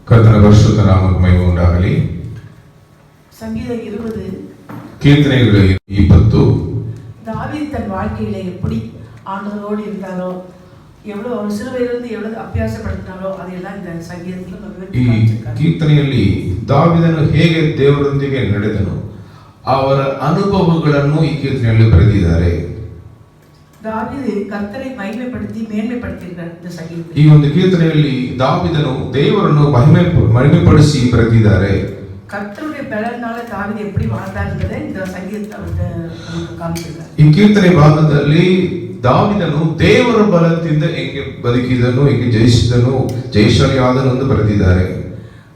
ಕರ್ತನ ಪರಿಶುದ್ಧ ನಾಮಕ್ಕೆ ಮಹಿಮೆ ಉಂಟಾಗಲಿ. சங்கீத 20 கீர்த்தனைகள் 20. தாவீது தன் வாழ்க்கையில எப்படி ஆண்டவரோடு இருந்தாரோ, எவ்வளவு அவர் சிலுவையிலிருந்து எவ்வளவு ಅಭ್ಯಾಸಪಡ್ತಾರೋ ಅದೆಲ್ಲ இந்த ಸಂಗೀತದಲ್ಲಿ ಈ ಕೀರ್ತನೆಯಲ್ಲಿ ದಾವೀದನು ಹೇಗೆ ದೇವರೊಂದಿಗೆ ನಡೆದನು ಅವರ ಅನುಭವಗಳನ್ನು ಈ ಕೀರ್ತನೆಯಲ್ಲಿ ಬರೆದಿದ್ದಾರೆ. தாவீது கர்த்தரை மகிமைப்படுத்தி மேன்மைப்படுத்தியிருக்கிறார் இந்த ಸಂಗೀತದಲ್ಲಿ. ಈ ಒಂದು ಕೀರ್ತನೆಯಲ್ಲಿ ದಾವೀದನು ದೇವರನ್ನು ಮಹಿಮೆಪಡಿಸಿ ಬರೆದಿದ್ದಾರೆ. கர்த்தருடைய பலனால தாவீது எப்படி வாழ்ந்தார்ன்றதை இந்த ಸಂಗೀತத்தை ಕಾಣಿಸಿದ್ದಾರೆ. ಈ ಕೀರ್ತನೆ ಭಾಗದಲ್ಲಿ ದಾವೀದನು ದೇವರ ಬಲದಿಂದ ಹೆಂಗೆ ಬದುಕಿದನು, ಹೆಂಗೆ ಜಯಿಸಿದನು, ಜಯಶಾಲಿಯಾದನು ಎಂದು ಬರೆದಿದ್ದಾರೆ.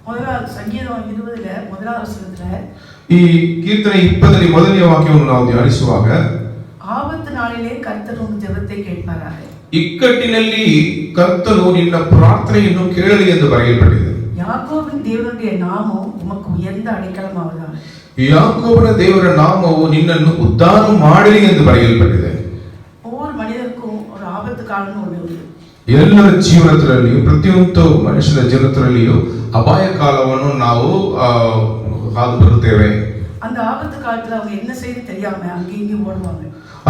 முதலாவது சங்கீதம் 20ல முதலாவது வசனத்துல ಈ ಕೀರ್ತನೆ 20ರಲ್ಲಿ ಮೊದಲನೇ ವಾಕ್ಯವನ್ನು ನಾವು ಧ್ಯಾನಿಸುವಾಗ, ஆபத்து நாளிலே கர்த்தர் உன் ஜெபத்தை கேட்பாராக. ಇಕ್ಕಟ್ಟಿನಲ್ಲಿ ಕರ್ತನು ನಿನ್ನ ಪ್ರಾರ್ಥನೆಯನ್ನು ಕೇಳಲಿ ಎಂದು ಬರೆಯಲ್ಪಟ್ಟಿದೆ. யாக்கோபின் தேவனுடைய நாமம் உமக்கு உயர்ந்த அடைக்கலமாவதாக. ಯಾಕೋಬನ ದೇವರ ನಾಮವು ನಿನ್ನನ್ನು ಉದ್ಧಾರ ಮಾಡಲಿ ಎಂದು ಬರೆಯಲ್ಪಟ್ಟಿದೆ. ஒவ்வொரு மனிதருக்கும் ஒரு ஆபத்து காலம்னு ஒன்று உண்டு. ಎಲ್ಲರ ಜೀವನದಲ್ಲಿಯೂ ಪ್ರತಿಯೊಂದು ಮನುಷ್ಯನ ಜೀವನದಲ್ಲಿಯೂ ಅಪಾಯ ಕಾಲವನ್ನು ನಾವು ಹಾದು ಬರುತ್ತೇವೆ. அந்த ஆபத்து காலத்துல அவங்க என்ன செய்ய தெரியாம அங்கே இங்கே ஓடுவாங்க.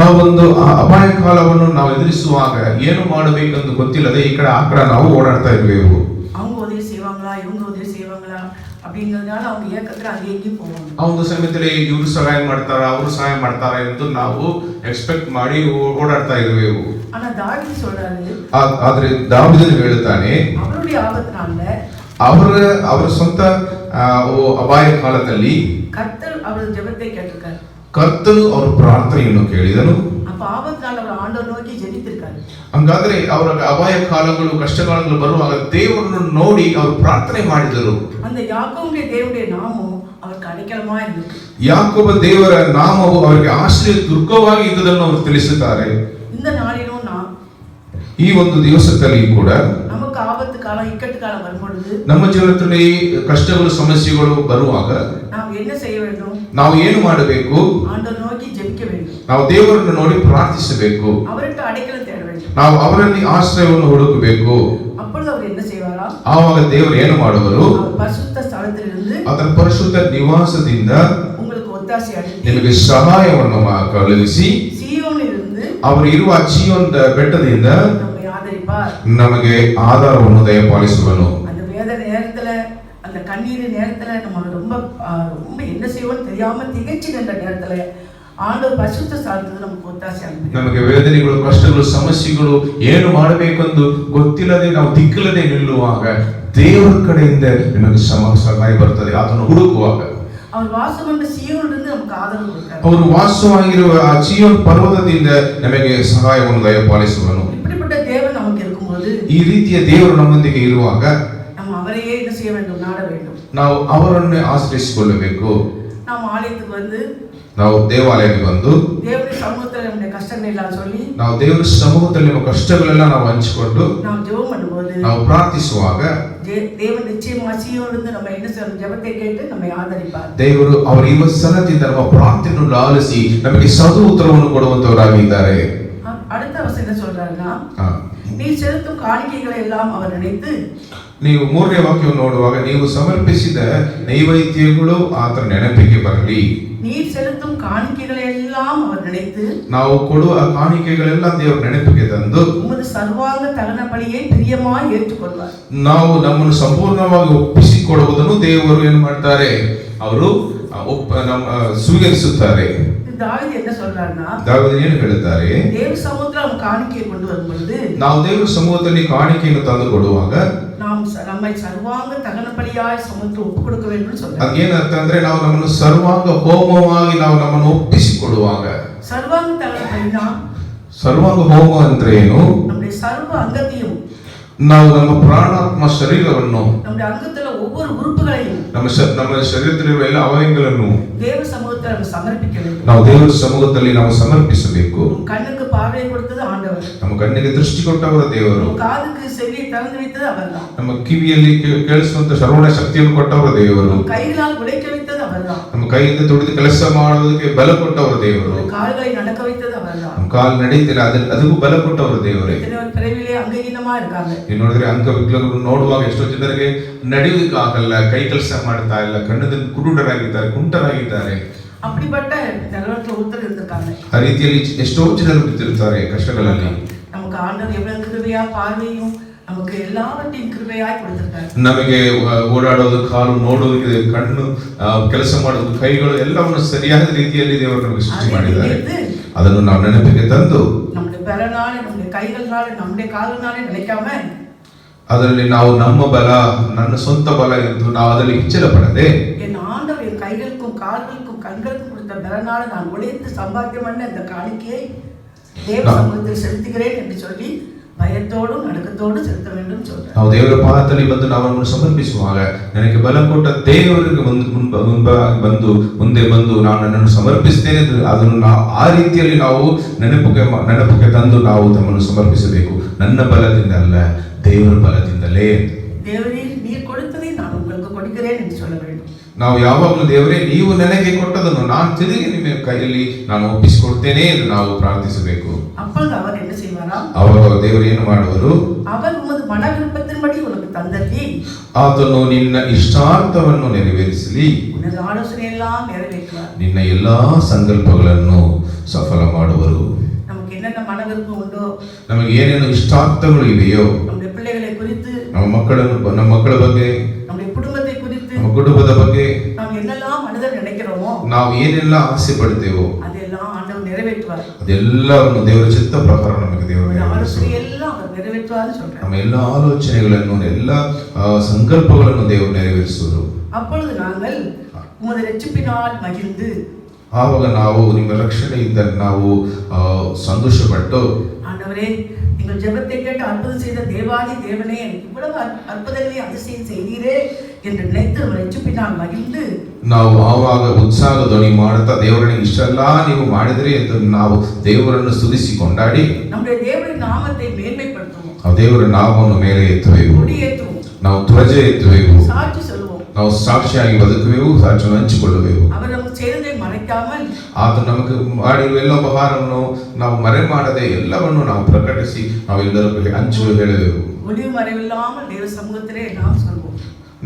ಆ ಒಂದು ಅಪಾಯ ಕಾಲವನ್ನು ನಾವು ಎದುರಿಸುವಾಗ ಏನು ಮಾಡಬೇಕೆಂದು ಗೊತ್ತಿಲ್ಲದೆ ಈ ಕಡೆ ಆ ಕಡೆ ನಾವು ಓಡಾಡ್ತಾ ಇರುವೆವು. அவங்க உதவி செய்வாங்களா, இவங்க உதவி செய்வாங்களா அப்படிங்கிறதுனால அவங்க ஏக்கத்துல அங்கே இங்கேயும் போவாங்க. ಆ ಒಂದು ಸಮಯದಲ್ಲಿ ಇವರು ಸಹಾಯ ಮಾಡ್ತಾರಾ, ಅವರು ಸಹಾಯ ಮಾಡ್ತಾರಾ ಎಂದು ನಾವು ಎಕ್ಸ್ಪೆಕ್ಟ್ ಮಾಡಿ ಓಡಾಡ್ತಾ ಇರುವೆವು. ஆனா தாவீது சொல்றாரு, ಆದ್ರೆ ದಾವೀದನು ಹೇಳುತ್ತಾನೆ, அவருடைய ஆபத்துனால ಅವರ ಸ್ವಂತ ಅಪಾಯ ಕಾಲದಲ್ಲಿ கர்த்தர் அவர் ஜெபத்தை கேட்டிருக்காரு. ಕರ್ತನು ಅವರ ಪ್ರಾರ್ಥನೆಯನ್ನು ಕೇಳಿದನು. அப்ப ஆபத்துனால அவர் ஆண்டவர் நோக்கி ஜெபித்திருக்காரு. ಹಂಗಾದ್ರೆ ಅವರ ಅಪಾಯ ಕಾಲಗಳು, ಕಷ್ಟಕಾಲಗಳು ಬರುವಾಗ ದೇವರನ್ನು ನೋಡಿ ಅವರು ಪ್ರಾರ್ಥನೆ ಮಾಡಿದರು. அந்த யாக்கோபுடைய தேவனுடைய நாமம் அவருக்கு அடைக்கலமா இருந்தது. ಯಾಕೋಬ ದೇವರ ನಾಮವು ಅವರಿಗೆ ಆಶ್ರಯ ದುರ್ಗವಾಗಿ ಇದ್ದುದನ್ನು ಅವರು ತಿಳಿಸುತ್ತಾರೆ. இந்த நாளிலும் நாம் ಈ ಒಂದು ದಿವಸದಲ್ಲಿ ಕೂಡ நமக்கு ஆபத்து காலம், இக்கட்டு காலம் வரும்பொழுது ನಮ್ಮ ಜೀವನದಲ್ಲಿ ಕಷ್ಟಗಳು, ಸಮಸ್ಯೆಗಳು ಬರುವಾಗ நாம் என்ன செய்ய வேண்டும்? ನಾವು ಏನು ಮಾಡಬೇಕು? ஆண்டவர் நோக்கி ஜெபிக்க வேண்டும். ನಾವು ದೇವರನ್ನು ನೋಡಿ ಪ್ರಾರ್ಥಿಸಬೇಕು. அவர்கிட்ட அடைக்கலம் தேட வேண்டும். ನಾವು ಅವರಲ್ಲಿ ಆಶ್ರಯವನ್ನು ಹುಡುಕಬೇಕು. அப்பொழுது அவர் என்ன செய்வாரா? ಆವಾಗ ದೇವರು ಏನು ಮಾಡುವರು? அவர் பரிசுத்த ஸ்தலத்திலிருந்து ಅದರ ಪರಿಶುದ್ಧ ನಿವಾಸದಿಂದ உங்களுக்கு ஒத்தாசை அளித்து ನಿಮಗೆ ಸಹಾಯವನ್ನು ಕಳುಹಿಸಿ சீயோனிலிருந்து ಅವರು ಇರುವ ಚೀಯೋನ್ ಬೆಟ್ಟದಿಂದ நம்மை ஆதரிப்பார். ನಮಗೆ ಆಧಾರವನ್ನು ದಯಪಾಲಿಸುವನು. அந்த வேதனை நேரத்துல, அந்த கண்ணீர் நேரத்துல நம்ம ரொம்ப ரொம்ப என்ன செய்வோம்னு தெரியாம திகைச்சு நின்ற நேரத்துல ஆண்டவர் பரிசுத்த ஸ்தலத்திலிருந்து நமக்கு ஒத்தாசை அளிப்பார். ನಮಗೆ ವೇದನೆಗಳು, ಕಷ್ಟಗಳು, ಸಮಸ್ಯೆಗಳು ಏನು ಮಾಡಬೇಕೆಂದು ಗೊತ್ತಿಲ್ಲದೆ ನಾವು ದಿಕ್ಕಿಲ್ಲದೆ ನಿಲ್ಲುವಾಗ ದೇವರ ಕಡೆಯಿಂದ ನಿಮಗೆ ಸಹಾಯ ಬರ್ತದೆ. ಅದನ್ನು ಹುಡುಕುವಾಗ அவர் வாசம் பண்ண சீயோனிலிருந்து நமக்கு ஆதரவு கொடுத்தார். ಅವರು ವಾಸವಾಗಿರುವ ಆ ಚೀಯೋನ್ ಪರ್ವತದಿಂದ ನಮಗೆ ಸಹಾಯವನ್ನು ದಯಪಾಲಿಸುವನು. இப்படிப்பட்ட தேவன் நமக்கு இருக்கும்போது ಈ ರೀತಿಯ ದೇವರು ನಮ್ಮೊಂದಿಗೆ ಇರುವಾಗ நம்ம அவரையே என்ன செய்ய வேண்டும்? நாட வேண்டும். ನಾವು ಅವರನ್ನೇ ಆಶ್ರಯಿಸಿಕೊಳ್ಳಬೇಕು. நாம் ஆலயத்துக்கு வந்து ನಾವು ದೇವಾಲಯಕ್ಕೆ ಬಂದು தேவனுடைய சமூகத்துல நம்முடைய கஷ்டங்கள் எல்லாம் சொல்லி ನಾವು ದೇವರ ಸಮ್ಮುಖದಲ್ಲಿ ನಮ್ಮ ಕಷ್ಟಗಳೆಲ್ಲ ನಾವು ಹಂಚಿಕೊಂಡು நாம் ஜெபம் பண்ணும்போது ನಾವು ಪ್ರಾರ್ಥಿಸುವಾಗ தேவன் நிச்சயமா சீயோனிலிருந்து நம்ம என்ன செய்யணும்? ஜெபத்தை கேட்டு நம்மை ஆதரிப்பார். ದೇವರು ಅವರ ಈ ಸ್ಥಳದಿಂದ ನಮ್ಮ ಪ್ರಾರ್ಥನೆಯನ್ನು ಲಾಲಿಸಿ ನಮಗೆ ಸದು ಉತ್ತರವನ್ನು ಕೊಡುವಂತವರಾಗಿದ್ದಾರೆ. அடுத்த வசனம் என்ன சொல்றாருன்னா, நீ செலுத்தும் காணிக்கைகளை எல்லாம் அவர் நினைத்து, ನೀವು ಮೂರನೇ ವಾಕ್ಯವನ್ನು ನೋಡುವಾಗ, ನೀವು ಸಮರ್ಪಿಸಿದ ನೈವೇದ್ಯಗಳು ಆತನ ನೆನಪಿಗೆ ಬರಲಿ. நீர் செலுத்தும் காணிக்கைகளை எல்லாம் அவர் நினைத்து, ನಾವು ಕೊಡುವ ಕಾಣಿಕೆಗಳೆಲ್ಲ ದೇವರ ನೆನಪಿಗೆ ತಂದು உமது சர்வாங்க தகன பலியை பிரியமாய் ஏற்றுக்கொள்வார். ನಾವು ನಮ್ಮನ್ನು ಸಂಪೂರ್ಣವಾಗಿ ಒಪ್ಪಿಸಿಕೊಡುವುದನ್ನು ದೇವರು ಏನು ಮಾಡ್ತಾರೆ? ಅವರು ಸ್ವೀಕರಿಸುತ್ತಾರೆ. தாவீது என்ன சொல்றாருன்னா, ದಾವೀದನು ಏನು ಹೇಳುತ್ತಾರೆ? தேவ சமூகத்துல அவன் காணிக்கையை கொண்டு வரும்பொழுது ನಾವು ದೇವರ ಸಮೂಹದಲ್ಲಿ ಕಾಣಿಕೆಯನ್ನು ತಂದು ಕೊಡುವಾಗ நாம் நம்மை சர்வாங்க தகன பலியாய் சமூகத்தில் ಒಪ್ಪು கொடுக்க வேண்டும் சொல்றாரு. ಅದೇನರ್ಥ ಅಂದ್ರೆ ನಾವು ನಮ್ಮನ್ನು ಸರ್ವಾಂಗ ಹೋಮವಾಗಿ ನಾವು ನಮ್ಮನ್ನು ಒಪ್ಪಿಸಿಕೊಡುವಾಗ, சர்வாங்க தகன பலினா ಸರ್ವಾಂಗ ಹೋಮ ಅಂದ್ರೆ ಏನು? நம்முடைய சர்வ அங்கத்தையும், ನಾವು ನಮ್ಮ ಪ್ರಾಣಾತ್ಮ ಶರೀರವನ್ನು, நம்முடைய அங்கத்துல ஒவ்வொரு உறுப்புகளையும் ನಮ್ಮ ಶರೀರದಲ್ಲಿರುವ ಎಲ್ಲ ಅವಯವಗಳನ್ನು தேவ சமூகத்துல நம்ம சமர்ப்பிக்க வேண்டும். ನಾವು ದೇವರ ಸಮ್ಮುಖದಲ್ಲಿ ನಾವು ಸಮರ್ಪಿಸಬೇಕು. கண்ணுக்கு பார்வை கொடுத்தது ஆண்டவர். ನಮ್ಮ ಕಣ್ಣಿಗೆ ದೃಷ್ಟಿ ಕೊಟ್ಟವರ ದೇವರು. காதுக்கு செவியை திறந்து வைத்தது அவர்தான். ನಮ್ಮ ಕಿವಿಯಲ್ಲಿ ಕೇಳಿಸುವಂತ ಶ್ರವಣ ಶಕ್ತಿಯನ್ನು ಕೊಟ್ಟವರ ದೇವರು. கைகளால் உடைக்க வைத்தது அவர்தான். ನಮ್ಮ ಕೈಯಿಂದ ತುಡಿದು ಕೆಲಸ ಮಾಡುವುದಕ್ಕೆ ಬಲ ಕೊಟ್ಟವರ ದೇವರು. கால்களை நடக்க வைத்தது அவர்தான். ನಮ್ಮ ಕಾಲು ನಡೀತಿಲ್ಲ ಅದಕ್ಕೂ ಬಲ ಕೊಟ್ಟವರ ದೇವರೇ. பிறவிலே ಅಂಗಹೀನமா இருக்காங்க. ನೀವು ನೋಡಿದ್ರೆ ಅಂಗವಿಕಲರು ನೋಡುವಾಗ ಎಷ್ಟೋ ಜನರಿಗೆ ನಡೆಯುವುದಕ್ಕಾಗಲ್ಲ, ಕೈ ಕೆಲಸ ಮಾಡ್ತಾ ಇಲ್ಲ, ಕಣ್ಣದಿಂದ ಕುರುಡರಾಗಿದ್ದಾರೆ, ಕುಂಟರಾಗಿದ್ದಾರೆ. அப்படிப்பட்ட நிலவரத்துல ஒருத்தர் இருந்திருக்காங்க. ಆ ರೀತಿಯಲ್ಲಿ ಎಷ್ಟೋ ಜನರು ಬಿದ್ದಿರ್ತಾರೆ ಕಷ್ಟಗಳಲ್ಲಿ. நமக்கு ஆண்டவர் எவ்வளவு கிருபையா பார்வையும் நமக்கு எல்லாவற்றையும் கிருபையாய் கொடுத்திருக்காரு. ನಮಗೆ ಓಡಾಡೋದು, ಕಾಲು ನೋಡೋದಕ್ಕೆ ಕಣ್ಣು, ಕೆಲಸ ಮಾಡೋದು, ಕೈಗಳು ಎಲ್ಲವನ್ನು ಸರಿಯಾದ ರೀತಿಯಲ್ಲಿ ದೇವರು ನಮಗೆ ಸೃಷ್ಟಿ ಮಾಡಿದ್ದಾರೆ. ಅದನ್ನು ನಾವು ನೆನಪಿಗೆ ತಂದು நம்முடைய பலனால, நம்முடைய கைகளால, நம்முடைய கால்களால நினைக்காம ಅದರಲ್ಲಿ ನಾವು ನಮ್ಮ ಬಲ, ನನ್ನ ಸ್ವಂತ ಬಲ ಎಂದು ನಾವು ಅದರಲ್ಲಿ ಹೆಚ್ಚಳ ಪಡದೆ என் ஆண்டவர் என் கைகளுக்கும் கால்களுக்கும் கண்களுக்கும் கொடுத்த பலனால நான் உழைத்து சம்பாத்தியம் பண்ண இந்த காணிக்கையை தேவ சமூகத்தில் செலுத்துகிறேன் என்று சொல்லி ಭಯತೋಡು ನಡುಕತೋಡು செலுத்த வேண்டும் சொல்றார். ನಾವು ದೇವರ ಪಾದದಲ್ಲಿ ಬಂದು ನಾವನ್ನು ಸಮರ್ಪಿಸುವಾಗ ನನಗೆ ಬಲ ಕೊಟ್ಟ ದೇವರಿಗೆ ಮುಂದೆ ಬಂದು ನಾನು ನನ್ನನ್ನು ಸಮರ್ಪಿಸ್ತೇನೆ, ಅದನ್ನು ನಾವು ಆ ರೀತಿಯಲ್ಲಿ ನಾವು ನೆನಪಿಗೆ ತಂದು ನಾವು ತಮ್ಮನ್ನು ಸಮರ್ಪಿಸಬೇಕು. ನನ್ನ ಬಲದಿಂದ ಅಲ್ಲ, ದೇವರ ಬಲದಿಂದಲೇ. ದೇವರೇ ನೀರು ಕೊಡುತ್ತದೆ, ನಾನು உங்களுக்கு கொடுக்கிறேன் என்று சொல்ல வேண்டும். ನಾವು ಯಾವಾಗಲೂ ದೇವರೇ ನೀವು ನನಗೆ ಕೊಟ್ಟದನ್ನು ನಾನು ತಿರುಗಿ ನಿಮ್ಮ ಕೈಯಲ್ಲಿ ನಾನು ಒಪ್ಪಿಸಿಕೊಡ್ತೇನೆ ಎಂದು ನಾವು ಪ್ರಾರ್ಥಿಸಬೇಕು. அப்பொழுது அவர் என்ன செய்வாரா? ಅವಾಗ ದೇವರು ಏನು ಮಾಡುವರು? அவர் உமது மன விருப்பத்தின்படி உனக்கு தந்ததி, ಆತನು ನಿನ್ನ ಇಷ್ಟಾರ್ಥವನ್ನು ನೆರವೇರಿಸಲಿ, உனது ஆலோசனை எல்லாம் நிறைவேற்றுவார், ನಿನ್ನ ಎಲ್ಲಾ ಸಂಕಲ್ಪಗಳನ್ನು ಸಫಲ ಮಾಡುವರು. நமக்கு என்னென்ன மன விருப்பம் உண்டோ, ನಮಗೆ ಏನೇನು ಇಷ್ಟಾರ್ಥಗಳು ಇವೆಯೋ, நம்முடைய பிள்ளைகளை குறித்து, ನಮ್ಮ ಮಕ್ಕಳ ಬಗ್ಗೆ, நம்முடைய குடும்பத்தை குறித்து, ನಮ್ಮ ಕುಟುಂಬದ ಬಗ್ಗೆ நாம் என்னெல்லாம் மனதில் நினைக்கிறோமோ, ನಾವು ಏನೆಲ್ಲ ಆಸೆ ಪಡ್ತೇವೋ ಅದೆல்லாம் ಆண்டவர் நிறைவேற்றுவார். ಅದೆಲ್ಲವನ್ನು ದೇವರ ಚಿತ್ತ ಪ್ರಕಾರ ನಮಗೆ ದೇವರು ஆலோசனை எல்லாம் அவர் நிறைவேற்றுவார்னு சொல்றார். ನಮ್ಮ ಎಲ್ಲ ಆಲೋಚನೆಗಳನ್ನು, ಎಲ್ಲ ಸಂಕಲ್ಪಗಳನ್ನು ದೇವರು ನೆರವೇರಿಸುವರು. அப்பொழுது நாங்கள் உமது ரட்சிப்பினால் மகிழ்ந்து, ಆವಾಗ ನಾವು ನಿಮ್ಮ ರಕ್ಷಣೆಯಿಂದ ನಾವು ಸಂತೋಷಪಟ್ಟು, ஆண்டவரே நீங்கள் ஜெபத்தை கேட்டு அற்புதம் செய்த தேவாதி தேவனே, இவ்வளவு அற்புதங்களை அதிசயம் செய்தீரே என்று நினைத்து ரட்சிப்பினால் மகிழ்ந்து, ನಾವು ಆವಾಗ ಉತ್ಸಾಹ ಧ್ವನಿ ಮಾಡುತ್ತಾ ದೇವರನ್ನು ಇಷ್ಟೆಲ್ಲ ನೀವು ಮಾಡಿದ್ರಿ ಎಂದು ನಾವು ದೇವರನ್ನು ಸ್ತುತಿಸಿ ಕೊಂಡಾಡಿ நம்முடைய தேவனின் நாமத்தை மேன்மைப்படுத்துவோம், ಆ ದೇವರ ನಾಮವನ್ನು ಮೇಲೆ ಎತ್ತುವೆವು, கொடியேற்றுவோம், ನಾವು ಧ್ವಜ ಎತ್ತುವೆವು, சாட்சி சொல்லுவோம், ನಾವು ಸಾಕ್ಷಿಯಾಗಿ ಬದುಕುವೆವು, ಸಾಕ್ಷಿಯನ್ನು ಹಂಚಿಕೊಳ್ಳುವೆವು. அவர் நமக்கு செய்ததை மறைக்காமல், ಆತ ನಮಗೆ ಮಾಡಿರುವ ಎಲ್ಲ ಉಪಹಾರವನ್ನು ನಾವು ಮರೆ ಮಾಡದೆ ಎಲ್ಲವನ್ನು ನಾವು ಪ್ರಕಟಿಸಿ ನಾವೆಲ್ಲರೂ ಹಂಚು ಹೇಳುವೆವು. ஒளிவு மறைவில்லாமல் தேவ சமூகத்திலே நாம் சொல்வோம்.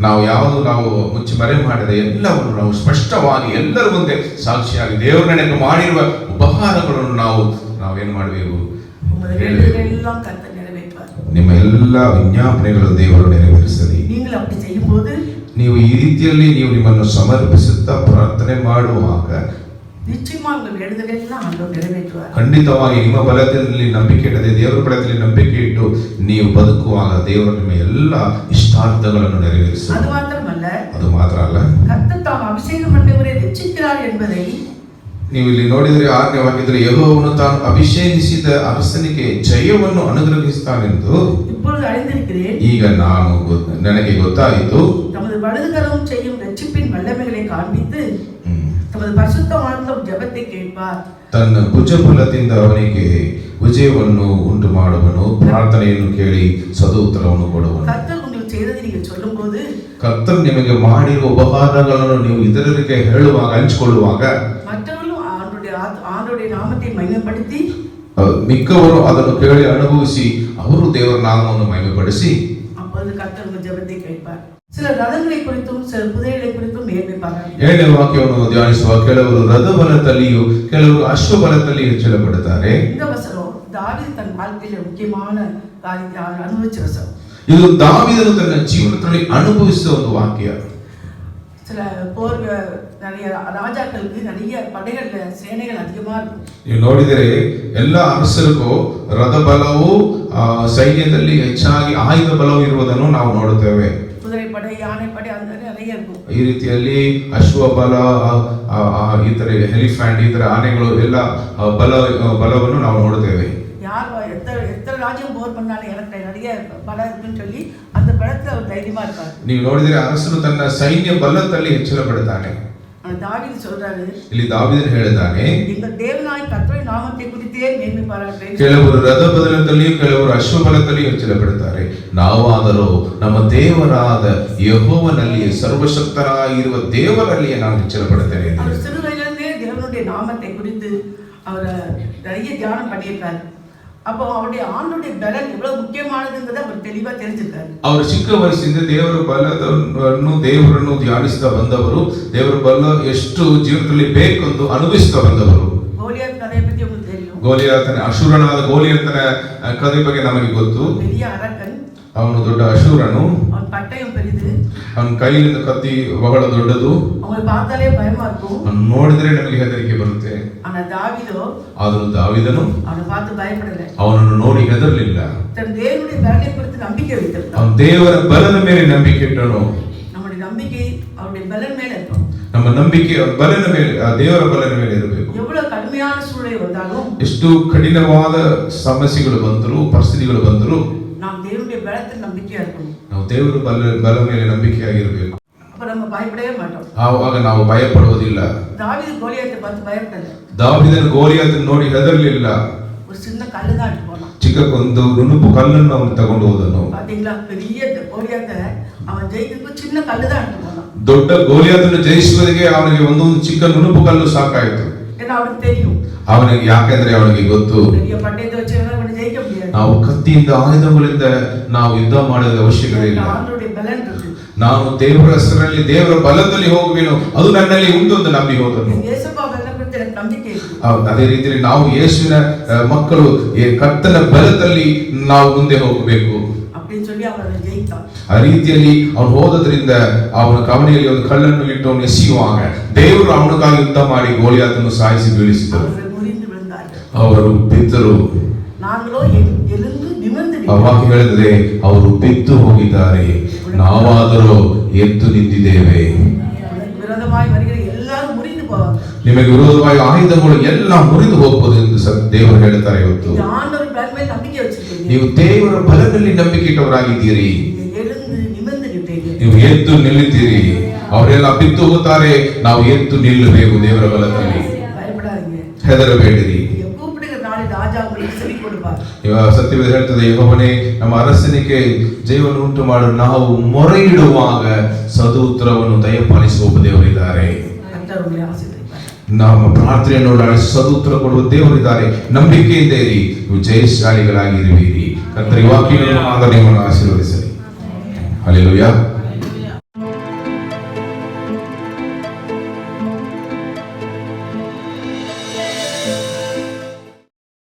ನಾವು ಯಾವುದು ನಾವು ಮುಚ್ಚಿ ಮರೆ ಮಾಡದೆ ಎಲ್ಲವನ್ನು ನಾವು ಸ್ಪಷ್ಟವಾಗಿ ಎಲ್ಲರ ಮುಂದೆ ಸಾಕ್ಷಿಯಾಗಿ ದೇವರು ನನಗೆ ಮಾಡಿರುವ ಉಪಹಾರಗಳನ್ನು ನಾವೇನು ಮಾಡಬೇಕು? எல்லாம் கர்த்தர் நிறைவேற்றுவார். ನಿಮ್ಮ ಎಲ್ಲ ವಿಜ್ಞಾಪನೆಗಳು ದೇವರು ನೆರವೇರಿಸಲಿ. நீங்கள் அப்படி செய்யும்போது, ನೀವು ಈ ರೀತಿಯಲ್ಲಿ ನೀವು ನಿಮ್ಮನ್ನು ಸಮರ್ಪಿಸುತ್ತಾ ಪ್ರಾರ್ಥನೆ ಮಾಡುವಾಗ நிச்சயமா உங்கள் வேண்டுதலெல்லாம் ஆண்டவர் நிறைவேற்றுவார். ಖಂಡಿತವಾಗಿ ನಿಮ್ಮ ಬಲದಲ್ಲಿ ನಂಬಿಕೆ ಇಡದೆ ದೇವರ ಬಲದಲ್ಲಿ ನಂಬಿಕೆ ಇಟ್ಟು ನೀವು ಬದುಕುವಾಗ ದೇವರು ನಿಮ್ಮ ಎಲ್ಲ ಇಷ್ಟಾರ್ಥಗಳನ್ನು ನೆರವೇರಿಸುತ್ತಾರೆ. ಅದು ಮಾತ್ರ ಅಲ್ಲ, கர்த்தர் தாம் அபிஷேகம் பண்ணவரை ரட்சிக்கிறார் என்பதை ನೀವು ಇಲ್ಲಿ ನೋಡಿದರೆ 6ನೇ ವಾಕ್ಯದಲ್ಲಿ ಯೆಹೋವನು ತಾನು ಅಭಿಷೇಕಿಸಿದ ಅರಸನಿಗೆ ಜಯವನ್ನು ಅನುಗ್ರಹಿಸುತ್ತಾನೆಂದು இப்பொழுது அறிந்திருக்கிறேன். ಈಗ ನನಗೆ ಗೊತ್ತಾಯಿತು. தமது வலதுகரம் செய்யும் ரட்சிப்பின் வல்லமைகளை காண்பித்து தமது பரிசுத்தவான்களும் ஜெபத்தை கேட்பார். ತನ್ನ ಭುಜಬಲದಿಂದ ಅವನಿಗೆ ವಿಜಯವನ್ನು ಉಂಟು ಮಾಡುವನು, ಪ್ರಾರ್ಥನೆಯನ್ನು ಕೇಳಿ ಸದುತ್ತರವನ್ನು ಕೊಡುವನು. கர்த்தர் உங்களுக்கு செய்ததை நீங்கள் சொல்லும்போது, ಕರ್ತನು ನಿಮಗೆ ಮಾಡಿರುವ ಉಪಹಾರಗಳನ್ನು ನೀವು ಇತರರಿಗೆ ಹೇಳುವಾಗ, ಹಂಚಿಕೊಳ್ಳುವಾಗ மற்றவர்களும் ஆண்டவருடைய நாமத்தை மகிமைப்படுத்தி, ಮಿಕ್ಕವರು ಅದನ್ನು ಕೇಳಿ ಅನುಭವಿಸಿ ಅವರು ದೇವರ ನಾಮವನ್ನು ಮಹಿಮೆಪಡಿಸಿ, அப்பொழுது கர்த்தர் உங்கள் ஜெபத்தை கேட்பார். சில ரதங்களை குறித்தும் சில குதிரைகளை குறித்தும் மேன்மைப்பார்கள். 7ನೇ ವಾಕ್ಯವನ್ನು ಧ್ಯಾನಿಸುವ ಕೆಲವರು ರಥಬಲದಲ್ಲಿಯೂ ಕೆಲವರು ಅಶ್ವಬಲದಲ್ಲಿಯೂ ಹೆಚ್ಚಳಪಡುತ್ತಾರೆ. இந்த வசனம் தாவீது தன் வாழ்க்கையில முக்கியமான காரியத்தை அனுபவிச்ச வசனம். ಇದು ದಾವೀದನು ತನ್ನ ಜೀವನದಲ್ಲಿ ಅನುಭವಿಸಿದ ಒಂದು ವಾಕ್ಯ. சில போர் நிறைய ராஜாக்களுக்கு நிறைய படைகள் சேனைகள் அதிகமா இருக்கும். ನೀವು ನೋಡಿದರೆ ಎಲ್ಲ ಅರಸರಿಗೂ ರಥಬಲವು ಸೈನ್ಯದಲ್ಲಿ ಹೆಚ್ಚಾಗಿ ಆಯುಧ ಬಲವು ಇರುವುದನ್ನು ನಾವು ನೋಡುತ್ತೇವೆ. ಕುದುರೆ ಪಡೆ, ಯಾನೆ ಪಡೆ ಅಂತ நிறைய இருக்கும். ಈ ರೀತಿಯಲ್ಲಿ ಅಶ್ವಬಲ, ಇತರ ಎಲಿಫೆಂಟ್, ಇತರ ಆನೆಗಳು ಎಲ್ಲ ಬಲವನ್ನು ನಾವು ನೋಡುತ್ತೇವೆ. யார் எத்தனை ராஜ்யம் போர் பண்ணாலும் எனக்கு நிறைய பலம் இருக்குன்னு சொல்லி அந்த பலத்துல அவர் தைரியமா இருப்பார். ನೀವು ನೋಡಿದರೆ ಅರಸನು ತನ್ನ ಸೈನ್ಯ ಬಲದಲ್ಲಿ ಹೆಚ್ಚಳ ಪಡುತ್ತಾನೆ. தாவீது சொல்றாரு, ಇಲ್ಲಿ ದಾವೀದನು ಹೇಳಿದ್ದಾನೆ, எங்கள் தேவனாய் கர்த்தருடைய நாமத்தை குறித்தே மேன்மை பாராட்டுகிறேன். ಕೆಲವರು ರಥಬಲದಲ್ಲಿಯೂ ಕೆಲವರು ಅಶ್ವಬಲದಲ್ಲಿಯೂ ಹೆಚ್ಚಳ ಪಡುತ್ತಾರೆ, ನಾವಾದರೂ ನಮ್ಮ ದೇವರಾದ ಯೆಹೋವನಲ್ಲಿಯೇ ಸರ್ವಶಕ್ತರಾಗಿರುವ ದೇವರಲ್ಲಿಯೇ ನಾನು ಹೆಚ್ಚಳ ಪಡುತ್ತೇನೆ. அவர் சிறு வயதிலிருந்தே தேவனுடைய நாமத்தை குறித்து அவர் நிறைய தியானம் பண்ணியிருக்காரு. அப்போ அவருடைய ஆண்டுடைய பலன் எவ்வளவு முக்கியமானதுங்கிறத அவர் தெளிவா தெரிஞ்சிருக்காரு. ಅವರು ಚಿಕ್ಕ ವಯಸ್ಸಿಂದ ದೇವರ ಬಲವನ್ನು ದೇವರನ್ನು ಧ್ಯಾನಿಸ್ತಾ ಬಂದವರು, ದೇವರ ಬಲ ಎಷ್ಟು ಜೀವನದಲ್ಲಿ ಬೇಕೆಂದು ಅನುಭವಿಸ್ತಾ ಬಂದವರು. கோலியாத் கதையை பத்தி உங்களுக்கு தெரியும். ಗೋಲಿಯಾತನ ಅಶೂರನಾದ ಗೋಲಿಯಾತನ ಕಥೆ ಬಗ್ಗೆ ನಮಗೆ ಗೊತ್ತು. பெரிய அரக்கன், ಅವನು ದೊಡ್ಡ ಅಶೂರನು, அவன் பட்டயம் பெரிது, ಅವನ ಕೈಯಿಂದ ಕತ್ತಿ ಬಹಳ ದೊಡ್ಡದು, அவங்களை பார்த்தாலே பயமா இருக்கும். ಅವನು ನೋಡಿದ್ರೆ ನಮಗೆ ಹೆದರಿಕೆ ಬರುತ್ತೆ. ஆனா தாவீதோ ಆದರೂ ದಾವೀದನು அவனை பார்த்து பயப்படல, ಅವನನ್ನು ನೋಡಿ ಹೆದರಲಿಲ್ಲ. தன் தேவனுடைய பலனை குறித்து நம்பிக்கை வைத்திருந்தான். ಅವನು ದೇವರ ಬಲದ ಮೇಲೆ ನಂಬಿಕೆ ಇಟ್ಟನು. நம்முடைய நம்பிக்கை அவருடைய பலன் மேல இருக்கும். ನಮ್ಮ ನಂಬಿಕೆ ಬಲನ ಮೇಲೆ, ದೇವರ ಬಲನ ಮೇಲೆ ಇರಬೇಕು. எவ்வளவு கடுமையான சூழ்நிலை வந்தாலும், ಎಷ್ಟು ಕಠಿಣವಾದ ಸಮಸ್ಯೆಗಳು ಬಂದರೂ, ಪರಿಸ್ಥಿತಿಗಳು ಬಂದರೂ, நாம் தேவனுடைய பலத்தில் நம்பிக்கையா இருக்கணும். ನಾವು ದೇವರ ಬಲ ಮೇಲೆ ನಂಬಿಕೆಯಾಗಿರಬೇಕು. அப்ப நம்ம பயப்படவே மாட்டோம். ಆವಾಗ ನಾವು ಭಯಪಡುವುದಿಲ್ಲ. தாவீது கோலியாத்தை பார்த்து பயப்படல, ದಾವೀದನು ಗೋಲಿಯಾತನ ನೋಡಿ ಹೆದರಲಿಲ್ಲ. ஒரு சின்ன கல்லு தான் எடுத்து போனான். ಚಿಕ್ಕಕ್ಕೊಂದು ನುಣುಪು ಕಲ್ಲನ್ನು ಅವನು ತಗೊಂಡು ಹೋದನು. பாத்தீங்களா, பெரிய கோலியாத்தை அவன் ஜெயிக்கிறதுக்கு சின்ன கல்லு தான் எடுத்து போனான். ದೊಡ್ಡ ಗೋಲಿಯಾತನ್ನು ಜಯಿಸುವುದಕ್ಕೆ ಅವನಿಗೆ ಒಂದೊಂದು ಚಿಕ್ಕ ನುಣುಪು ಕಲ್ಲು ಸಾಕಾಯಿತು. ஏன்னா அவனுக்கு தெரியும், ಅವನಿಗೆ ಯಾಕೆಂದ್ರೆ ಅವನಿಗೆ ಗೊತ್ತು, பெரிய பட்டயத்தை வச்சு அவனை ஜெயிக்க முடியாது. ನಾವು ಕತ್ತಿಯಿಂದ ಆಯುಧಗಳಿಂದ ನಾವು ಯುದ್ಧ ಮಾಡೋದ ಅವಶ್ಯಕತೆ ಇಲ್ಲ. ஆண்டவருடைய பலன் இருக்கு. ನಾನು ದೇವರ ಹೆಸರಲ್ಲಿ, ದೇವರ ಬಲದಲ್ಲಿ ಹೋಗುವೆನು, ಅದು ನನ್ನಲ್ಲಿ ಉಂಟು ಅಂತ ನಂಬಿ ಹೋದನು. இயேசுப்பா பலனை குறித்து எனக்கு நம்பிக்கை இருக்கு. ಅದೇ ರೀತಿಯಲ್ಲಿ ನಾವು ಯೇಸುವಿನ ಮಕ್ಕಳು ಕರ್ತನ ಬಲದಲ್ಲಿ ನಾವು ಮುಂದೆ ಹೋಗಬೇಕು அப்படின்னு சொல்லி அவனை ஜெயித்தான். ಆ ರೀತಿಯಲ್ಲಿ ಅವನು ಹೋದದ್ರಿಂದ ಅವನ ಕವಣೆಯಲ್ಲಿ ಒಂದು ಕಲ್ಲನ್ನು ಇಟ್ಟು ಅವನು ಎಸೆಯುವಾಗ ದೇವರು ಅವನಿಗಾಗಿ ಯುದ್ಧ ಮಾಡಿ ಗೋಲಿಯಾತನ್ನು ಸಾಯಿಸಿ ಬೀಳಿಸಿದರು. அவர்கள் முறிந்து விழுந்தார்கள். ಅವರು ಬಿದ್ದರು. நாங்களோ எழுந்து நிமிர்ந்து ಅವಾಗ ಹೇಳಿದ್ರೆ ಅವರು ಬಿದ್ದು ಹೋಗಿದ್ದಾರೆ, ನಾವಾದರೂ ಎದ್ದು ನಿಂತಿದ್ದೇವೆ. விரோதமாய் வருகிற எல்லாரும் முறிந்து போவாங்க. ನಿಮಗೆ ವಿರೋಧವಾಗಿ ಆಯುಧಗಳು ಎಲ್ಲ ಮುರಿದು ಹೋಗ್ಬೋದು ಎಂದು ದೇವರು ಹೇಳ್ತಾರೆ. ಇವತ್ತು இந்த ஆண்டவர் பலன் மேல் நம்பிக்கை வச்சிருக்கீங்க. ನೀವು ದೇವರ ಬಲದಲ್ಲಿ ನಂಬಿಕೆ ಇಟ್ಟವರಾಗಿದ್ದೀರಿ. எழுந்து நிமிர்ந்து நிற்பீங்க. ನೀವು ಎದ್ದು ನಿಲ್ಲುತ್ತೀರಿ. ಅವರೆಲ್ಲ ಬಿದ್ದು ಹೋಗುತ್ತಾರೆ, ನಾವು ಎದ್ದು ನಿಲ್ಲಬೇಕು ದೇವರ ಬಲದಲ್ಲಿ. பயப்படாதீங்க. ಹೆದರಬೇಡಿರಿ. நீங்க கூப்பிடுகிற நாளில் ராஜா உங்களுக்கு செவி கொடுப்பார். ಸತ್ಯವೇದ ಹೇಳ್ತದೆ, ಯೆಹೋವನೇ ನಮ್ಮ ಅರಸನಿಗೆ ಜಯವನ್ನು ಉಂಟು ಮಾಡು, ನಾವು ಮೊರೆ ಇಡುವಾಗ ಸದು ಉತ್ತರವನ್ನು ದಯಪಾಲಿಸುವ ದೇವರಿದ್ದಾರೆ. கர்த்தர் உங்களை ஆசீர்வதிப்பார். ನಮ್ಮ ಪ್ರಾರ್ಥನೆಯನ್ನು ಲಾಲಿಸಿ ಸದು ಉತ್ತರ ಕೊಡುವ ದೇವರಿದ್ದಾರೆ. ನಂಬಿಕೆಯಿಂದ ಇರಿ, ನೀವು ಜಯಶಾಲಿಗಳಾಗಿರುವಿರಿ. ಕರ್ತನ ವಾಕ್ಯವನ್ನು ಮಾತ್ರ ನಿಮ್ಮನ್ನು ಆಶೀರ್ವದಿಸಲಿ. ಹಲ್ಲೆಲೂಯಾ.